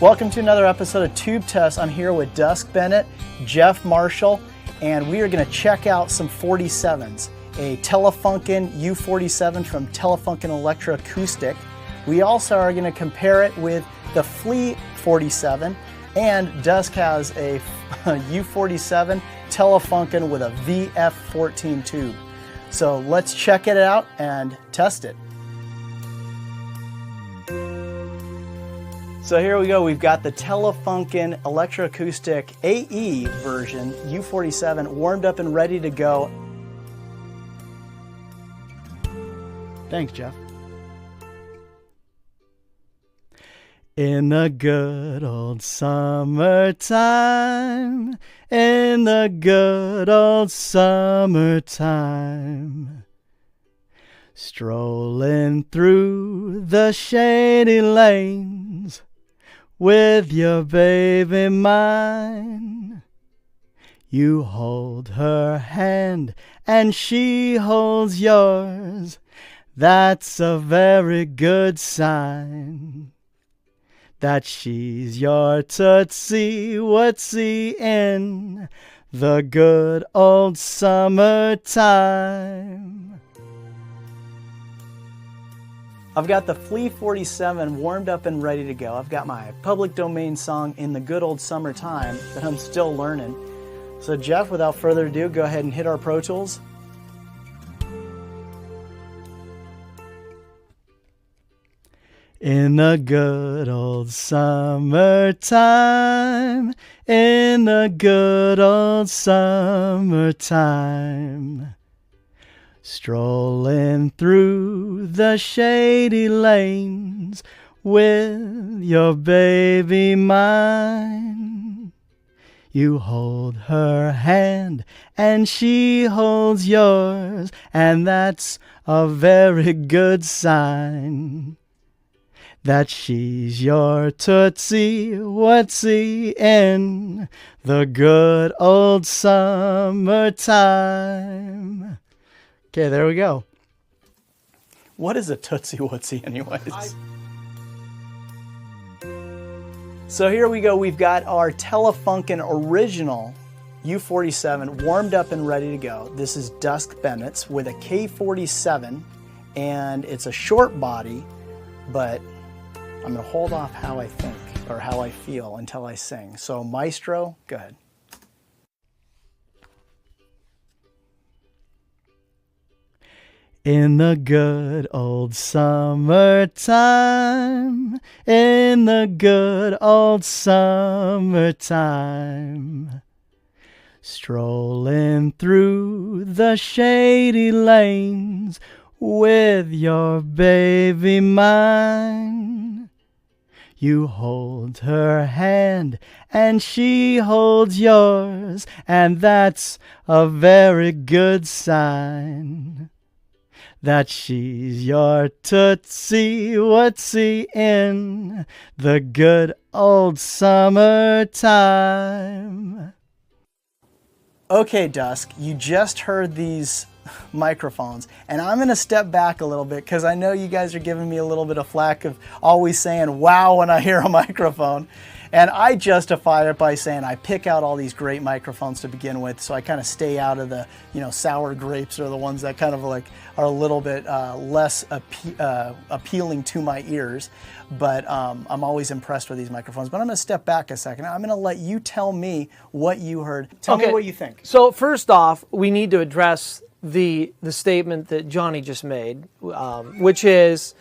Welcome to another episode of Tube Test. I'm here with Dusk Bennett, Jeff Marshall, and we are going to check out some 47s. A Telefunken U47 from Telefunken Electroacoustic. We also are going to compare it with the FLEA 47, and Dusk has a U47 Telefunken with a VF14 tube. So let's check it out and test it. So here we go, we've got the Telefunken Electroacoustic AE version, U47, warmed up and ready to go. Thanks, Jeff. In the good old summertime, in the good old summertime, strolling through the shady lanes with your baby mine. You hold her hand and she holds yours. That's a very good sign that she's your tootsie wootsy in the good old summertime. I've got the FLEA 47 warmed up and ready to go. I've got my public domain song In the Good Old Summertime that I'm still learning. So Jeff, without further ado, go ahead and hit our Pro Tools. In the good old summertime, in the good old summertime, strolling through the shady lanes with your baby mine. You hold her hand and she holds yours, and that's a very good sign that she's your tootsie wootsy in the good old summertime. Okay, there we go. What is a tootsie wootsy anyways? So here we go, we've got our Telefunken original U47 warmed up and ready to go. This is Dusk Bennett's with a K47, and it's a short body, but I'm going to hold off how I think or how I feel until I sing. So Maestro, go ahead. In the good old summertime, in the good old summertime, strolling through the shady lanes with your baby mine. You hold her hand and she holds yours, and that's a very good sign that she's your tootsie wootsy in the good old summertime. Okay, Dusk, you just heard these microphones, and I'm going to step back a little bit because I know you guys are giving me a little bit of flack of always saying wow when I hear a microphone, and I justify it by saying I pick out all these great microphones to begin with, so I kind of stay out of the, you know, sour grapes, or the ones that kind of like are a little bit less appealing to my ears. But I'm always impressed with these microphones. But I'm going to step back a second. I'm going to let you tell me what you heard. Tell me what you think. So first off, we need to address the statement that Johnny just made, which is,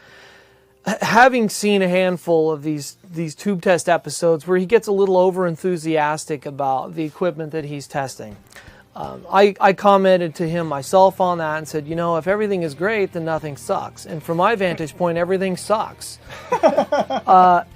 having seen a handful of these tube test episodes where he gets a little over enthusiastic about the equipment that he's testing. I commented to him myself on that and said, you know, if everything is great, then nothing sucks. And from my vantage point, everything sucks.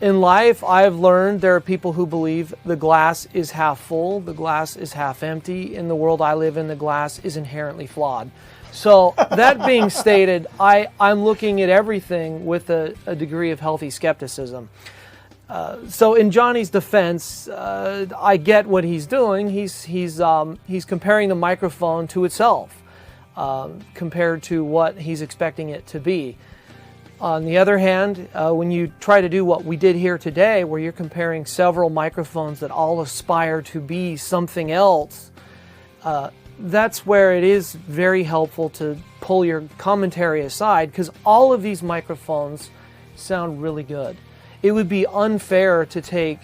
In life, I've learned there are people who believe the glass is half full, the glass is half empty. In the world I live in, the glass is inherently flawed. So that being stated, I'm looking at everything with a degree of healthy skepticism. So in Johnny's defense, I get what he's doing. He's comparing the microphone to itself, compared to what he's expecting it to be. On the other hand, when you try to do what we did here today, where you're comparing several microphones that all aspire to be something else, that's where it is very helpful to pull your commentary aside, because all of these microphones sound really good. It would be unfair to take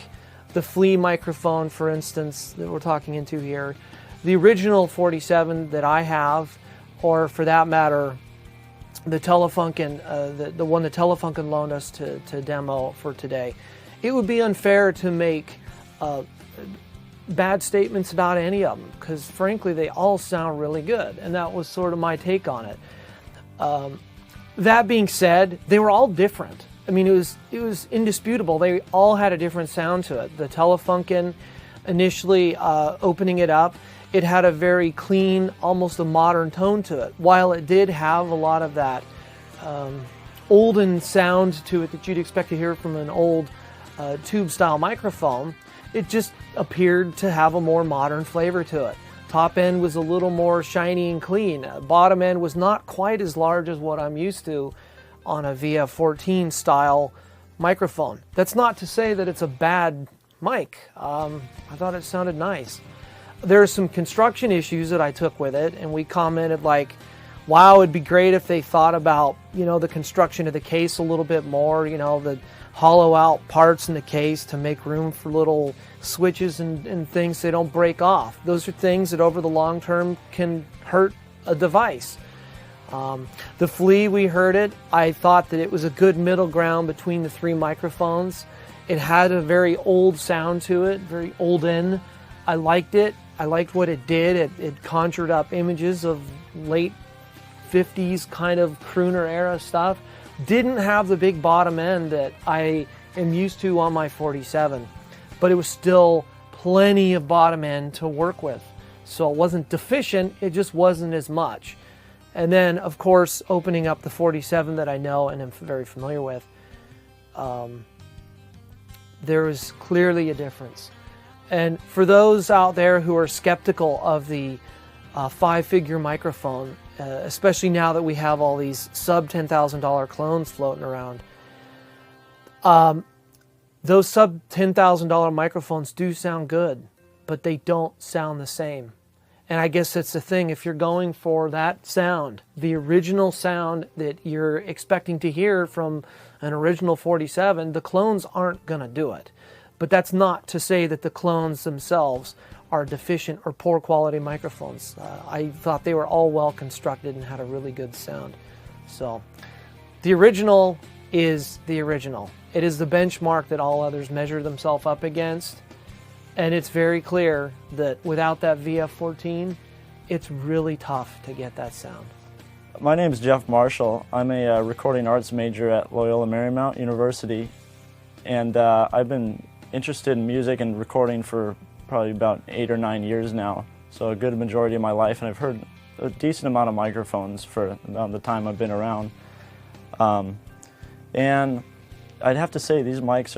the FLEA microphone, for instance, that we're talking into here, the original 47 that I have, or for that matter, the Telefunken, the one that Telefunken loaned us to demo for today. It would be unfair to make bad statements about any of them, because frankly they all sound really good, and that was sort of my take on it. That being said, they were all different. I mean, it was indisputable. They all had a different sound to it. The Telefunken, initially opening it up, it had a very clean, almost a modern tone to it. While it did have a lot of that olden sound to it that you'd expect to hear from an old tube-style microphone, it just appeared to have a more modern flavor to it. Top end was a little more shiny and clean. Bottom end was not quite as large as what I'm used to on a VF14 style microphone. That's not to say that it's a bad mic. I thought it sounded nice. There are some construction issues that I took with it, and we commented like, wow, it'd be great if they thought about, you know, the construction of the case a little bit more, you know, the hollow out parts in the case to make room for little switches and things so they don't break off. Those are things that over the long term can hurt a device. The FLEA, we heard it. I thought that it was a good middle ground between the three microphones. It had a very old sound to it, very olden. I liked it. I liked what it did. It conjured up images of late 50s kind of crooner era stuff. Didn't have the big bottom end that I am used to on my 47, but it was still plenty of bottom end to work with. So it wasn't deficient, it just wasn't as much. And then, of course, opening up the 47 that I know and am very familiar with, there is clearly a difference. And for those out there who are skeptical of the five-figure microphone, especially now that we have all these sub $10,000 clones floating around, those sub $10,000 microphones do sound good, but they don't sound the same. And I guess that's the thing, if you're going for that sound, the original sound that you're expecting to hear from an original 47, the clones aren't going to do it. But that's not to say that the clones themselves are deficient or poor quality microphones. I thought they were all well constructed and had a really good sound. So the original is the original. It is the benchmark that all others measure themselves up against. And it's very clear that without that VF14, it's really tough to get that sound. My name is Jeff Marshall. I'm a recording arts major at Loyola Marymount University. And I've been interested in music and recording for probably about 8 or 9 years now, so a good majority of my life, and I've heard a decent amount of microphones for the time I've been around. And I'd have to say these mics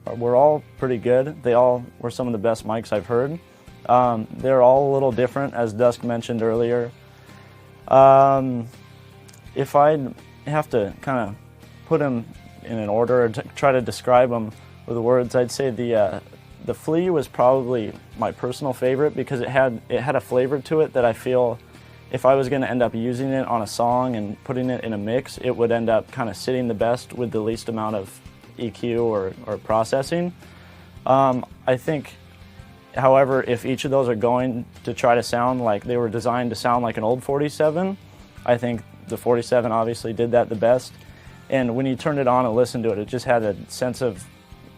were all pretty good. They all were some of the best mics I've heard. They're all a little different, as Dusk mentioned earlier. If I'd have to kind of put them in an order or try to describe them with the words, I'd say the FLEA was probably my personal favorite because it had a flavor to it that I feel if I was going to end up using it on a song and putting it in a mix, it would end up kind of sitting the best with the least amount of EQ or processing. I think, however, if each of those are going to try to sound like they were designed to sound like an old 47, I think the 47 obviously did that the best. And when you turned it on and listened to it, it just had a sense of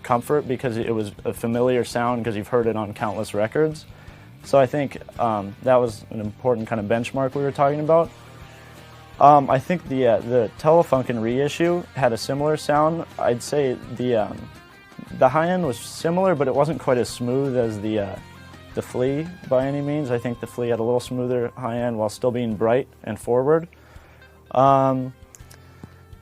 comfort because it was a familiar sound because you've heard it on countless records. So I think that was an important kind of benchmark we were talking about. I think the Telefunken reissue had a similar sound. I'd say the high end was similar, but it wasn't quite as smooth as the FLEA by any means. I think the FLEA had a little smoother high end while still being bright and forward.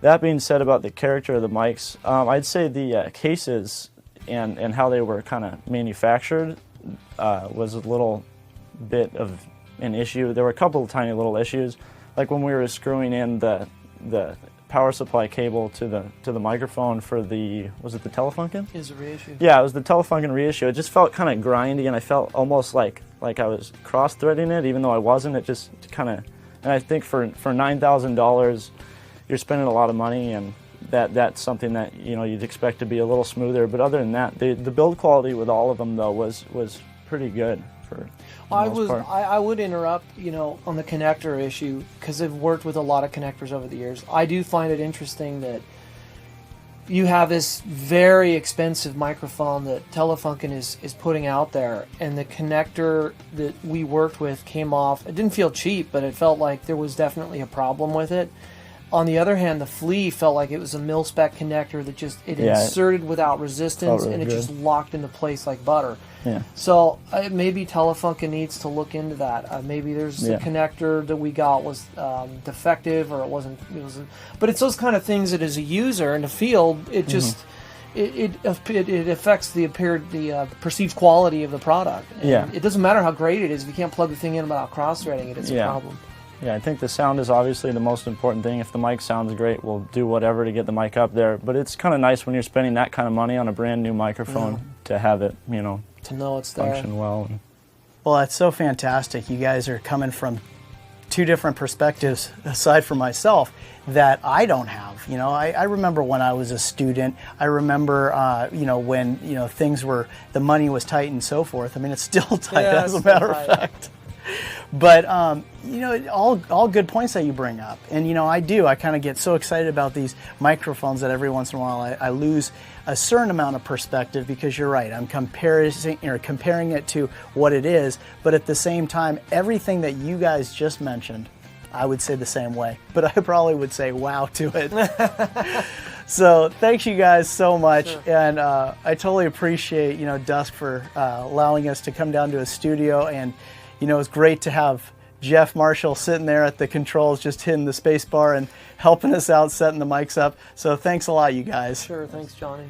That being said about the character of the mics, I'd say the cases and how they were kind of manufactured was a little bit of an issue. There were a couple of tiny little issues, like when we were screwing in the power supply cable to the microphone for was it the Telefunken? Is a reissue. Yeah, it was the Telefunken reissue. It just felt kind of grindy, and I felt almost like I was cross-threading it, even though I wasn't. It just kind of, and I think for $9,000, you're spending a lot of money, and that's something that you'd expect to be a little smoother. But other than that, the build quality with all of them though was pretty good for. I would interrupt, on the connector issue, because I've worked with a lot of connectors over the years. I do find it interesting that you have this very expensive microphone that Telefunken is putting out there, and the connector that we worked with came off. It didn't feel cheap, but it felt like there was definitely a problem with it. On the other hand, the FLEA felt like it was a mil-spec connector that just inserted without resistance, really and it good. Just locked into place like butter. Yeah. So maybe Telefunken needs to look into that. Maybe there's a connector that we got was defective, or it wasn't. But it's those kind of things that, as a user in the field, it just it affects the perceived quality of the product. And it doesn't matter how great it is if you can't plug the thing in without cross-threading it. It's a problem. Yeah, I think the sound is obviously the most important thing. If the mic sounds great, we'll do whatever to get the mic up there. But it's kind of nice when you're spending that kind of money on a brand new microphone to have it, to know it's there. Function well. Well, that's so fantastic. You guys are coming from two different perspectives, aside from myself, that I don't have. I remember when I was a student. I remember, when things the money was tight and so forth. I mean, it's still tight, as a matter of fact. But all good points that you bring up, and I kind of get so excited about these microphones that every once in a while I lose a certain amount of perspective, because you're right, I'm comparing it to what it is, but at the same time, everything that you guys just mentioned, I would say the same way, but I probably would say wow to it. So thanks you guys so much, and I totally appreciate Dusk for allowing us to come down to a studio, and it's great to have Jeff Marshall sitting there at the controls, just hitting the space bar and helping us out, setting the mics up. So thanks a lot, you guys. Sure, thanks, Johnny.